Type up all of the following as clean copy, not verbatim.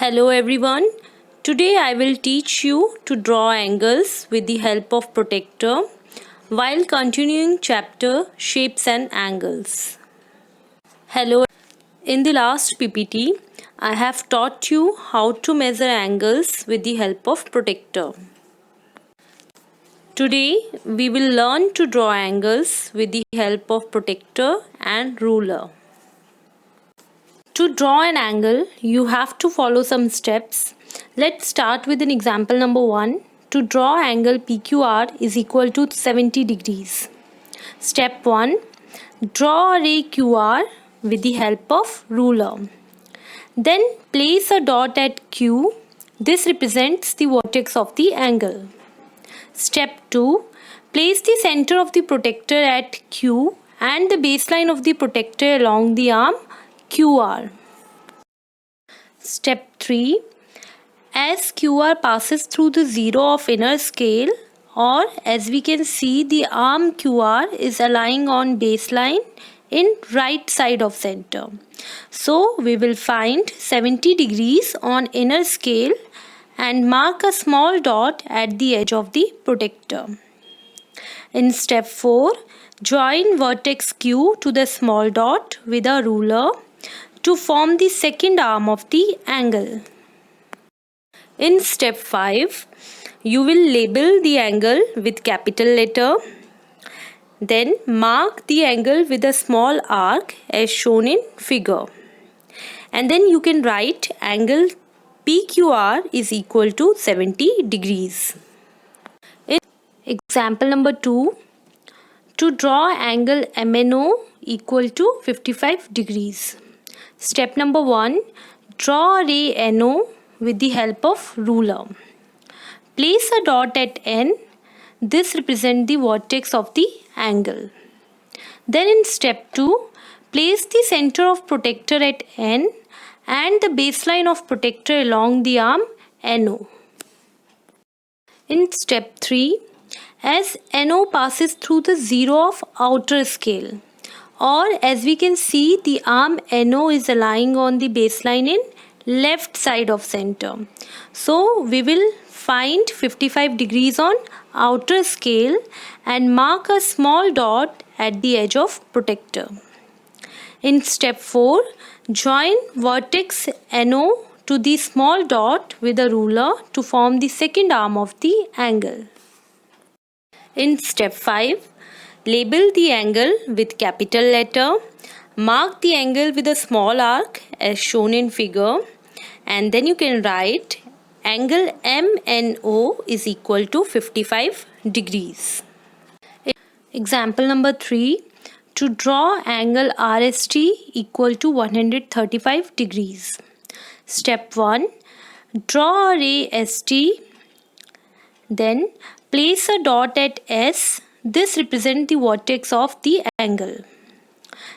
Hello everyone. Today I will teach you to draw angles with the help of protractor while continuing chapter shapes and angles. Hello. In the last PPT, I have taught you how to measure angles with the help of protractor. Today we will learn to draw angles with the help of protractor and ruler. To draw an angle, you have to follow some steps. Let's start with an example number 1. To draw angle PQR is equal to 70 degrees. Step 1. Draw a ray QR with the help of ruler. Then place a dot at Q. This represents the vertex of the angle. Step 2. Place the center of the protractor at Q and the baseline of the protractor along the arm QR. Step 3. As QR passes through the zero of inner scale, or as we can see, the arm QR is lying on baseline in right side of center. So we will find 70 degrees on inner scale and mark a small dot at the edge of the protractor. In step 4, join vertex Q to the small dot with a ruler to form the second arm of the angle. In step 5, you will label the angle with capital letter. Then mark the angle with a small arc as shown in figure. And then you can write angle PQR is equal to 70 degrees. In example number 2, to draw angle MNO equal to 55 degrees. Step number 1. Draw a ray NO with the help of ruler. Place a dot at N. This represents the vertex of the angle. Then in step 2, place the center of protractor at N and the baseline of protractor along the arm NO. In step 3, as NO passes through the zero of outer scale, or as we can see, the arm NO is lying on the baseline in left side of center. So we will find 55 degrees on outer scale and mark a small dot at the edge of protractor. In step 4, join vertex NO to the small dot with a ruler to form the second arm of the angle. In step 5, label the angle with capital letter, mark the angle with a small arc as shown in figure, and then you can write angle MNO is equal to 55 degrees. Example number 3, to draw angle RST equal to 135 degrees. Step 1, draw a ray ST, then place a dot at S. This represents the vertex of the angle.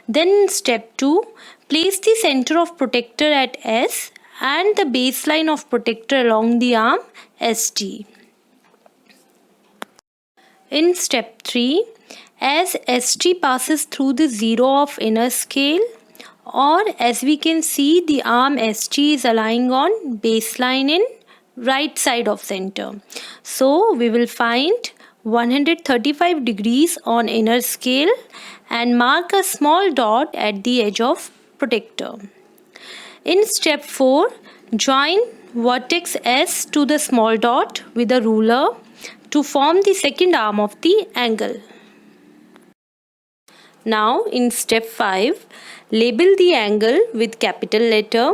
Then in step 2, place the center of protractor at S and the baseline of protractor along the arm ST. In step 3, as ST passes through the zero of inner scale, or as we can see, the arm ST is lying on baseline in right side of center. So we will find 135 degrees on inner scale and mark a small dot at the edge of protractor. In step 4, join vertex S to the small dot with a ruler to form the second arm of the angle. Now in step 5, label the angle with capital letter,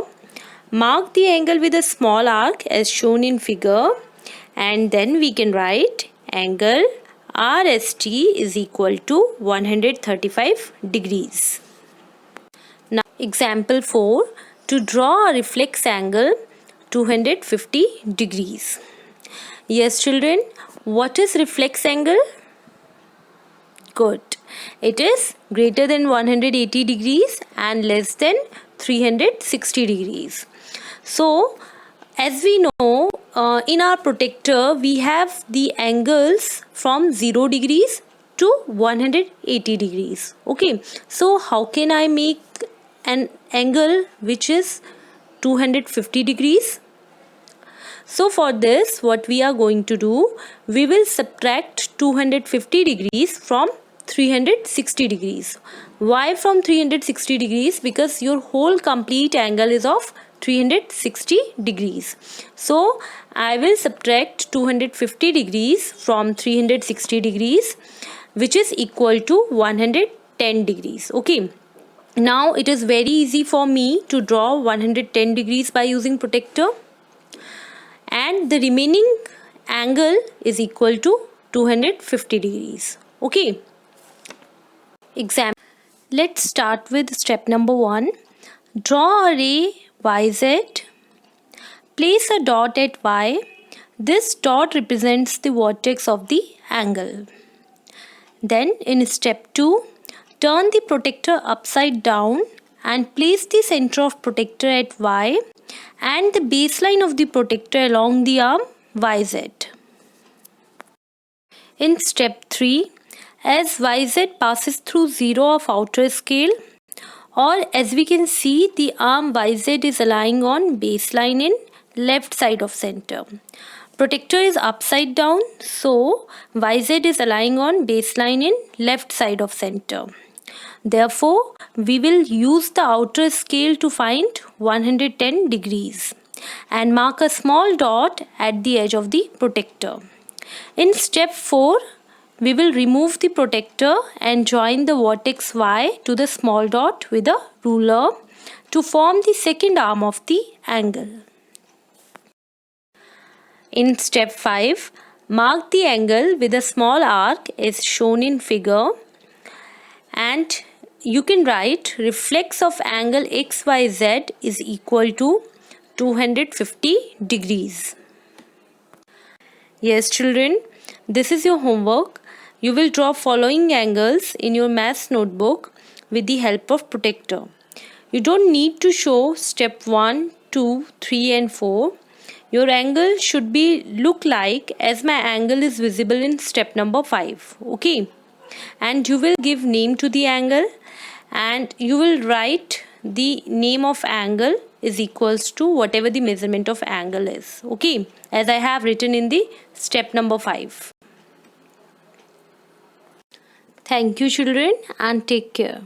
mark the angle with a small arc as shown in figure, and then we can write angle RST is equal to 135 degrees. Now example 4, to draw a reflex angle 250 degrees. Yes children, what is reflex angle? Good. It is greater than 180 degrees and less than 360 degrees. So as we know, in our protractor we have the angles from 0 degrees to 180 degrees. Okay, so how can I make an angle which is 250 degrees? So for this, what we are going to do, we will subtract 250 degrees from 360 degrees. Why from 360 degrees? Because your whole complete angle is of 360 degrees. So I will subtract 250 degrees from 360 degrees, which is equal to 110 degrees. Okay. Now it is very easy for me to draw 110 degrees by using protector, and the remaining angle is equal to 250 degrees. Okay. Example. Let's start with step number 1. Draw a ray YZ. Place a dot at Y. This dot represents the vertex of the angle. Then in step 2, turn the protector upside down and place the center of protector at Y and the baseline of the protector along the arm YZ. In step 3, as YZ passes through 0 of outer scale, or as we can see, the arm YZ is lying on baseline in left side of center. Protector is upside down, so YZ is lying on baseline in left side of center. Therefore, we will use the outer scale to find 110 degrees and mark a small dot at the edge of the protector. In step 4, we will remove the protector and join the vertex Y to the small dot with a ruler to form the second arm of the angle. In step 5, mark the angle with a small arc as shown in figure, and you can write reflex of angle XYZ is equal to 250 degrees. Yes children, this is your homework. You will draw following angles in your maths notebook with the help of protector. You don't need to show step 1, 2, 3 and 4. Your angle should be look like as my angle is visible in step number 5. Okay. And you will give name to the angle and you will write the name of angle is equals to whatever the measurement of angle is. Okay. As I have written in the step number 5. Thank you children and take care.